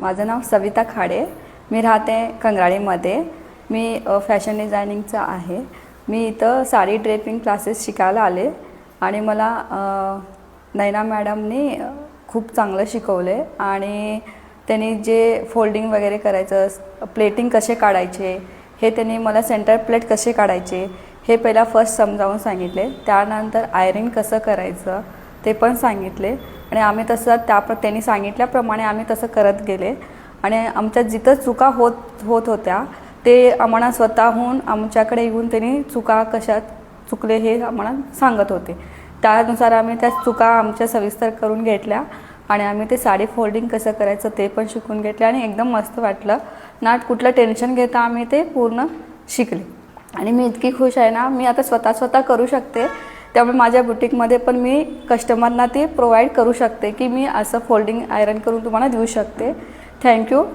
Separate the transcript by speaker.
Speaker 1: माझं नाव सविता खाडे. मी राहते कंगराळीमध्ये. मी फॅशन डिझायनिंगचं आहे. मी इथं साडी ड्रेपिंग क्लासेस शिकायला आले आणि मला नैना मॅडमनी खूप चांगलं शिकवले आणि त्यांनी जे फोल्डिंग वगैरे करायचं, प्लेटिंग कसे काढायचे, हे त्यांनी मला सेंटर प्लेट कसे काढायचे हे पहिला फर्स्ट समजावून सांगितले. त्यानंतर आयरन कसं करायचं ते पण सांगितले आणि आम्ही तसं त्यांनी सांगितल्याप्रमाणे आम्ही तसं करत गेले आणि आमच्या जिथं चुका होत होत्या ते आम्हाला स्वतःहून आमच्याकडे येऊन त्यांनी चुका कशा चुकले हे आम्हाला सांगत होते. त्यानुसार आम्ही त्या चुका आमच्या सविस्तर करून घेतल्या आणि आम्ही ते साडी फोल्डिंग कसं करायचं ते पण शिकून घेतले आणि एकदम मस्त वाटलं. ना कुठलं टेन्शन घेता आम्ही ते पूर्ण शिकले आणि मी इतकी खुश आहे ना, मी आता स्वतः करू शकते. त्यामुळे माझ्या बुटीकमध्ये पण मी कस्टमरना ते प्रोव्हाइड करू शकते की मी असं फोल्डिंग आयरन करून तुम्हाला देऊ शकते. थँक्यू.